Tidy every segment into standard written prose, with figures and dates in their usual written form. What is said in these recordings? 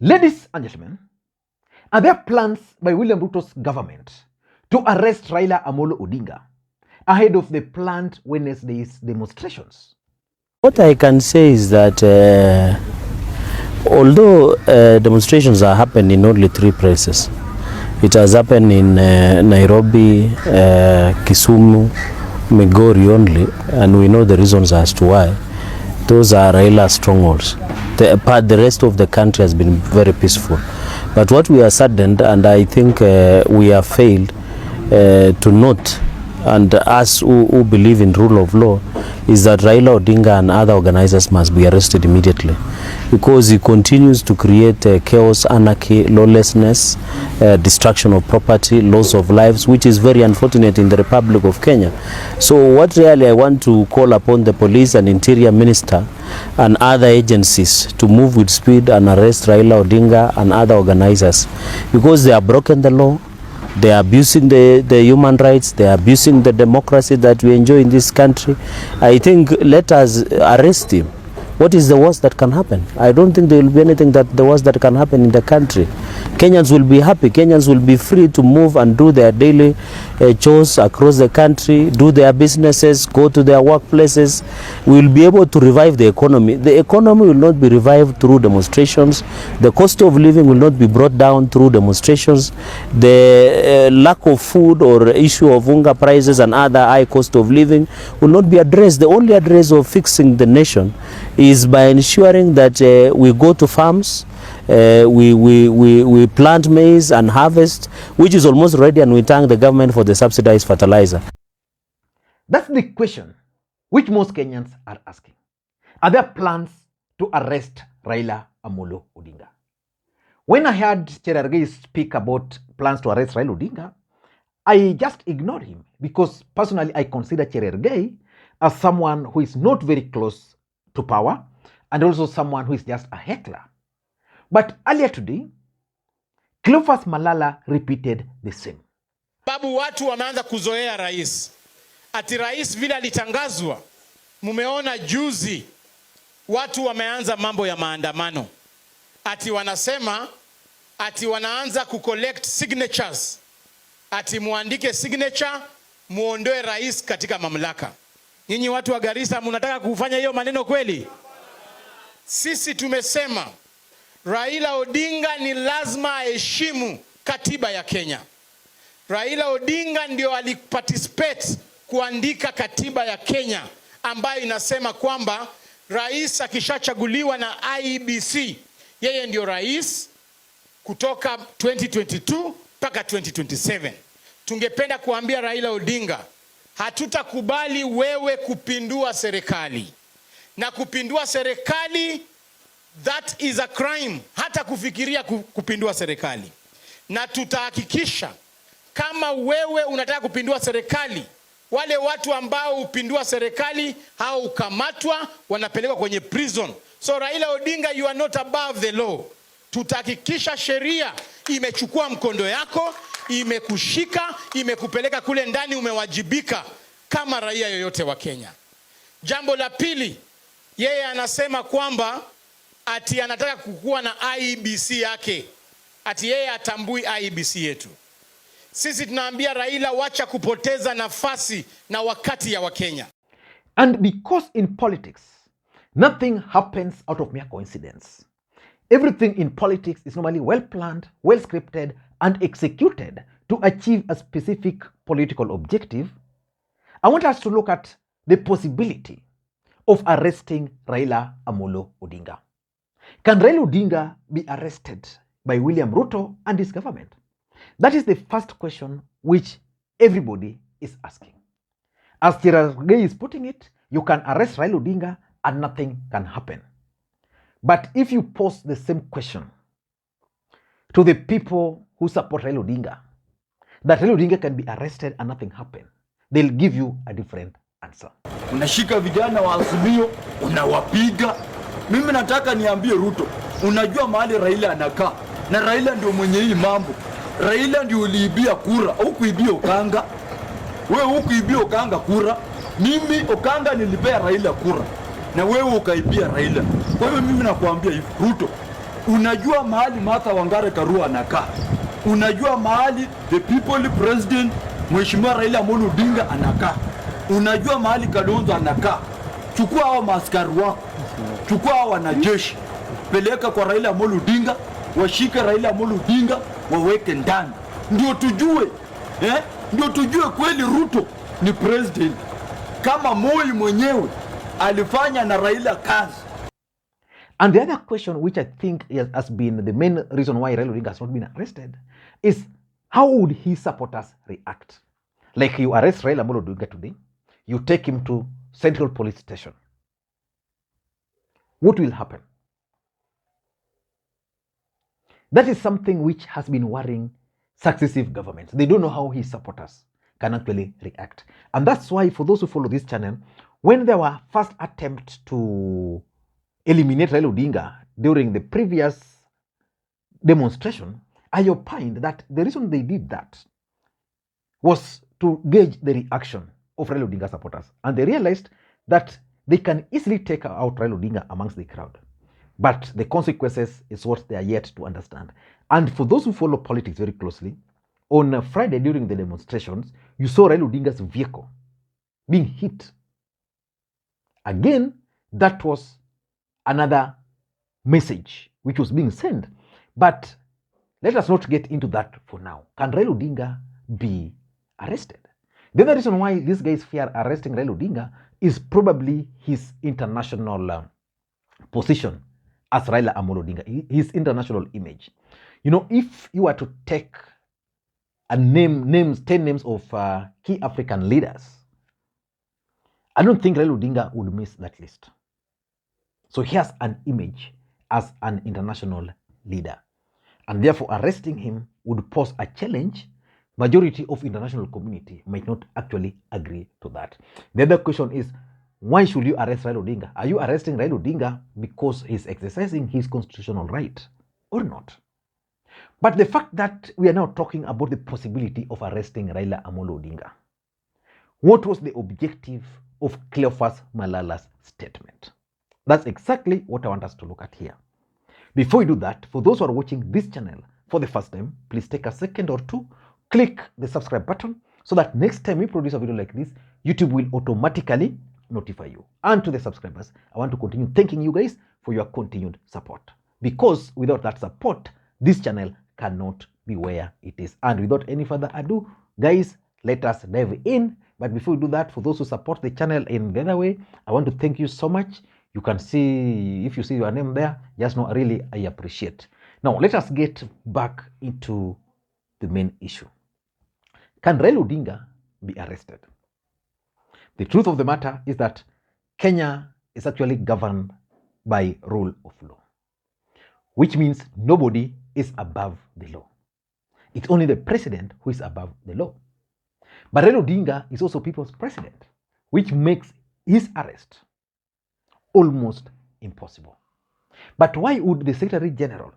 Ladies and gentlemen, are there plans by William Ruto's government to arrest Raila Amolo Odinga ahead of the planned Wednesday's demonstrations? What I can say is that although demonstrations are happening in only 3 places, it has happened in Nairobi, Kisumu, Migori only, and we know the reasons as to why. Those are Raila strongholds. The rest of the country has been very peaceful. But what we are saddened, and I think we have failed to note, and us who believe in rule of law, is that Raila Odinga and other organizers must be arrested immediately, because he continues to create chaos, anarchy, lawlessness, destruction of property, loss of lives, which is very unfortunate in the Republic of Kenya. So what really I want to call upon the police and interior minister and other agencies to move with speed and arrest Raila Odinga and other organizers, because they have broken the law. They are abusing the human rights. They are abusing the democracy that we enjoy in this country. I think let us arrest him. What is the worst that can happen? I don't think there will be anything that the worst that can happen in the country. Kenyans will be happy. Kenyans will be free to move and do their daily chores across the country, do their businesses, go to their workplaces. We will be able to revive the economy. The economy will not be revived through demonstrations. The cost of living will not be brought down through demonstrations. The lack of food or issue of hunger prices and other high cost of living will not be addressed. The only address of fixing the nation is by ensuring that we go to farms, we plant maize and harvest, which is almost ready, and we thank the government for the subsidized fertilizer. That's the question which most Kenyans are asking. Are there plans to arrest Raila Amolo Odinga? When I heard Cherargei speak about plans to arrest Raila Odinga, I just ignored him, because personally I consider Cherargei as someone who is not very close to power, and also someone who is just a heckler. But earlier today, Cleophas Malala repeated the same. Babu watu wameanza kuzoea rais. Ati rais vile alitangazwa, mumeona juzi watu wameanza mambo ya maandamano. Ati wanasema ati wanaanza kucollect signatures. Ati muandike signature muondoe rais katika mamlaka. Nyinyi watu wa Garissa mnataka kufanya hiyo maneno kweli? Sisi tumesema Raila Odinga ni lazima aheshimu katiba ya Kenya. Raila Odinga ndio aliparticipate kuandika katiba ya Kenya, ambayo inasema kwamba rais akishachaguliwa na IEBC, yeye ndio rais kutoka 2022 mpaka 2027. Tungependa kuambia Raila Odinga, hatutakubali wewe kupindua serikali. Na kupindua serikali, that is a crime. Hata kufikiria kupindua serikali. Na tutahakikisha kama wewe unataka kupindua serikali, wale watu ambao upindua serikali hao ukamatwa, wanapelekwa kwenye prison. So Raila Odinga, you are not above the law. Tutahakikisha sheria imechukua mkondo yako, imekushika, imekupeleka kule ndani, umewajibika kama raia yoyote wa Kenya. Jambo la pili, yeye anasema kwamba ati anataka kukuwa na IEBC yake. Ati yeye atambui IEBC yetu. Sisi tunaambia Raila, wacha kupoteza nafasi na wakati ya Wakenya. And because in politics, nothing happens out of mere coincidence. Everything in politics is normally well planned, well scripted, and executed to achieve a specific political objective. I want us to look at the possibility of arresting Raila Amolo Odinga. Can Raila Odinga be arrested by William Ruto and his government? That is the first question which everybody is asking. As Cherargei is putting it, you can arrest Raila Odinga and nothing can happen. But if you pose the same question to the people who support Raila Odinga, that Raila Odinga can be arrested and nothing happen, they'll give you a different answer. Unashika vijana wa Azimio, unawapiga. Mimi nataka niambie Ruto, unajua mahali Raila anakaa, na Raila ndio mwenye hii mambo. Raila ndio uliibia kura, hukuibia Okanga. Wewe hukuibia Okanga kura. Mimi Okanga nilipea Raila kura, na wewe ukaibia Raila. Kwa hiyo mimi nakuambia hivi, Ruto, Unajua mahali Martha Wangare Karua anakaa. Unajua mahali the people president Mheshimiwa Raila Amolo Odinga anakaa. Unajua mahali Kalonzo anakaa. Chukua hao maaskari wako. Chukua hao wanajeshi. Peleka kwa Raila Amolo Odinga, washike Raila Amolo Odinga, waweke ndani. Ndio tujue, ndio tujue kweli Ruto ni president. Kama Moi mwenyewe alifanya na Raila kazi. And the other question, which I think has been the main reason why Raila Odinga has not been arrested, is how would his supporters react? Like, you arrest Raila Amolo Odinga today, you take him to Central Police Station. What will happen? That is something which has been worrying successive governments. They don't know how his supporters can actually react. And that's why, for those who follow this channel, when there were first attempts to eliminate Raila Odinga during the previous demonstration, I opined that the reason they did that was to gauge the reaction of Raila Odinga supporters. And they realized that they can easily take out Raila Odinga amongst the crowd. But the consequences is what they are yet to understand. And for those who follow politics very closely, on Friday during the demonstrations, you saw Raila Odinga's vehicle being hit. Again, that was another message which was being sent. But let us not get into that for now. Can Raila Odinga be arrested? The other reason why these guys fear arresting Raila Odinga is probably his international position as Raila Amolo Odinga, his international image. You know, if you were to take a 10 names of key African leaders, I don't think Raila Odinga would miss that list. So he has an image as an international leader. And therefore, arresting him would pose a challenge. Majority of international community might not actually agree to that. The other question is, why should you arrest Raila Odinga? Are you arresting Raila Odinga because he's exercising his constitutional right or not? But the fact that we are now talking about the possibility of arresting Raila Amolo Odinga, what was the objective of Cleophas Malala's statement? That's exactly what I want us to look at here. Before we do that, for those who are watching this channel for the first time, please take a second or two, click the subscribe button so that next time we produce a video like this, YouTube will automatically notify you. And to the subscribers, I want to continue thanking you guys for your continued support. Because without that support, this channel cannot be where it is. And without any further ado, guys, let us dive in. But before we do that, for those who support the channel in the other way, I want to thank you so much. You can see, if you see your name there, just know really I appreciate. Now, let us get back into the main issue. Can Raila Odinga be arrested? The truth of the matter is that Kenya is actually governed by rule of law, which means nobody is above the law. It's only the president who is above the law. But Raila Odinga is also people's president, which makes his arrest almost impossible. But why would the Secretary General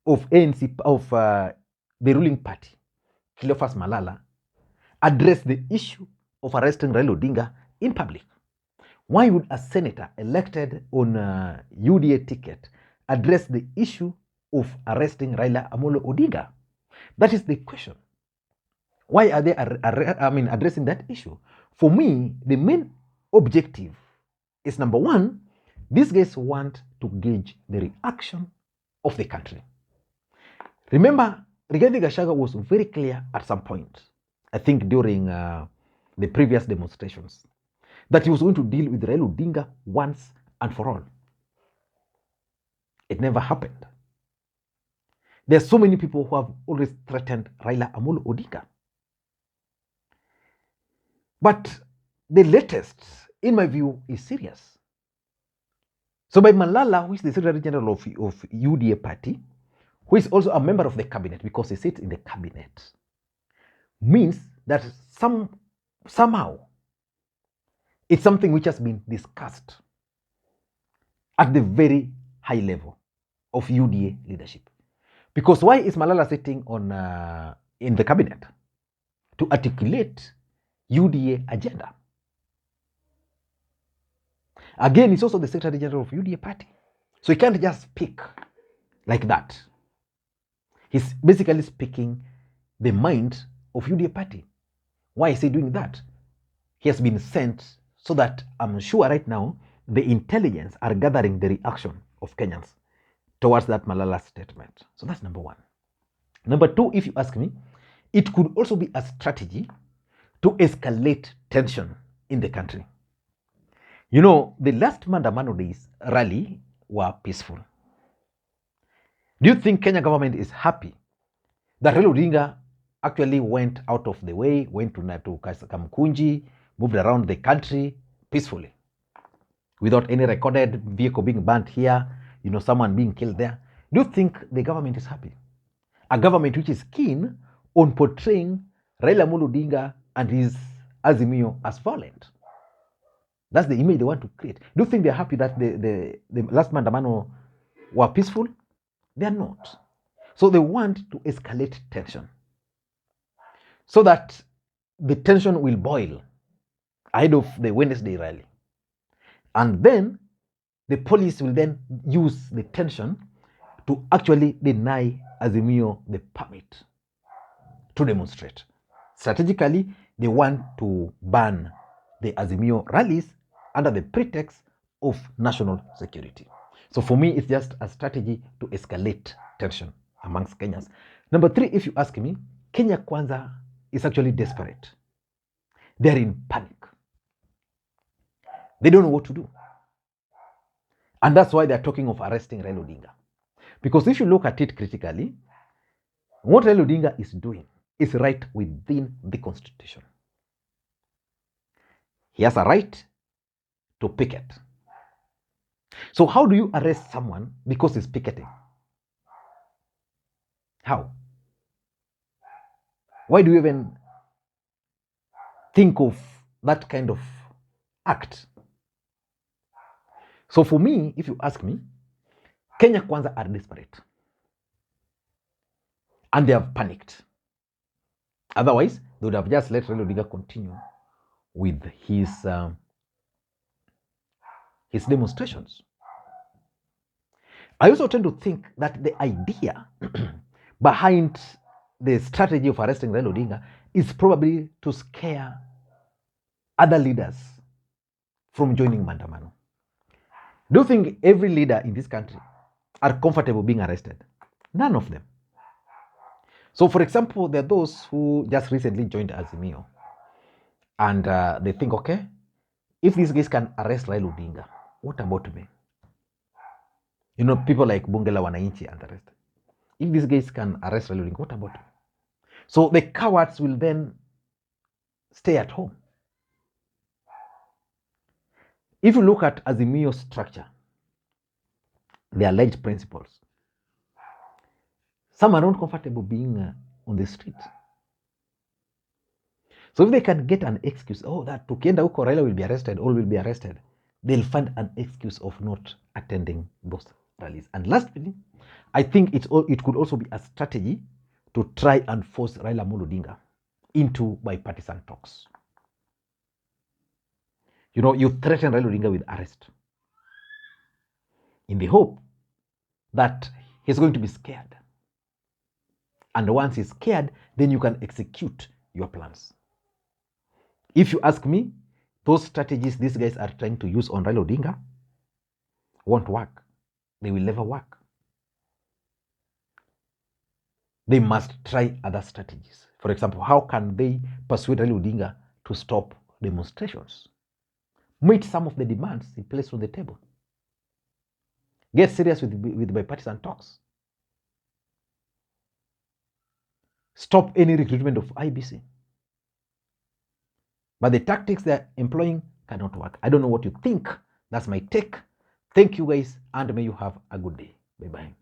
of ANC, of the ruling party, Cleophas Malala, address the issue of arresting Raila Odinga in public? Why would a senator elected on a UDA ticket address the issue of arresting Raila Amolo Odinga? That is the question. Why are they addressing that issue? For me, the main objective is, number one, these guys want to gauge the reaction of the country. Remember, Rigathi Gachagua was very clear at some point, I think during the previous demonstrations, that he was going to deal with Raila Odinga once and for all. It never happened. There are so many people who have always threatened Raila Amolo Odinga. But the latest, in my view, is serious. So by Malala, who is the Secretary General of UDA Party, who is also a member of the cabinet because he sits in the cabinet, means that somehow it's something which has been discussed at the very high level of UDA leadership. Because why is Malala sitting on in the cabinet? To articulate UDA agenda. Again, he's also the Secretary General of UDA Party. So he can't just speak like that. He's basically speaking the mind of UDA Party. Why is he doing that? He has been sent so that I'm sure right now the intelligence are gathering the reaction of Kenyans towards that Malala statement. So that's number one. Number two, if you ask me, it could also be a strategy to escalate tension in the country. You know, the last Maandamano days rally were peaceful. Do you think Kenya government is happy that Raila Odinga actually went out of the way, went to Kamkunji, moved around the country peacefully, without any recorded vehicle being burnt here, you know, someone being killed there? Do you think the government is happy? A government which is keen on portraying Raila Odinga and his Azimio as violent. That's the image they want to create. Do you think they're happy that the last Maandamano were peaceful? They are not. So they want to escalate tension so that the tension will boil ahead of the Wednesday rally. And then the police will then use the tension to actually deny Azimio the permit to demonstrate. Strategically, they want to ban the Azimio rallies under the pretext of national security. So for me, it's just a strategy to escalate tension amongst Kenyans. Number three, if you ask me, Kenya Kwanza is actually desperate. They're in panic. They don't know what to do. And that's why they're talking of arresting Raila Odinga. Because if you look at it critically, what Raila Odinga is doing is right within the Constitution. He has a right to picket. So how do you arrest someone because he's picketing? How? Why do you even think of that kind of act? So for me, if you ask me, Kenya Kwanza are desperate. And they have panicked. Otherwise, they would have just let Raila Odinga continue with his demonstrations. I also tend to think that the idea behind the strategy of arresting Raila Odinga is probably to scare other leaders from joining Maandamano. Do you think every leader in this country are comfortable being arrested? None of them. So, for example, there are those who just recently joined Azimio, and they think, okay, if these guys can arrest Raila Odinga, what about me? You know, people like Bungela Wananchi and the rest. If these guys can arrest Raila Odinga, what about me? So the cowards will then stay at home. If you look at Azimio's structure, the alleged principles, some are not comfortable being on the street. So if they can get an excuse, oh, that tukienda huko Raila will be arrested, all will be arrested, they'll find an excuse of not attending those rallies. And lastly, I think it could also be a strategy to try and force Raila Odinga into bipartisan talks. You know, you threaten Raila Odinga with arrest in the hope that he's going to be scared. And once he's scared, then you can execute your plans. If you ask me, those strategies these guys are trying to use on Raila Odinga won't work. They will never work. They must try other strategies. For example, how can they persuade Raila Odinga to stop demonstrations? Meet some of the demands he placed on the table. Get serious with bipartisan talks. Stop any recruitment of IBC. But the tactics they're employing cannot work. I don't know what you think. That's my take. Thank you guys, and may you have a good day. Bye-bye.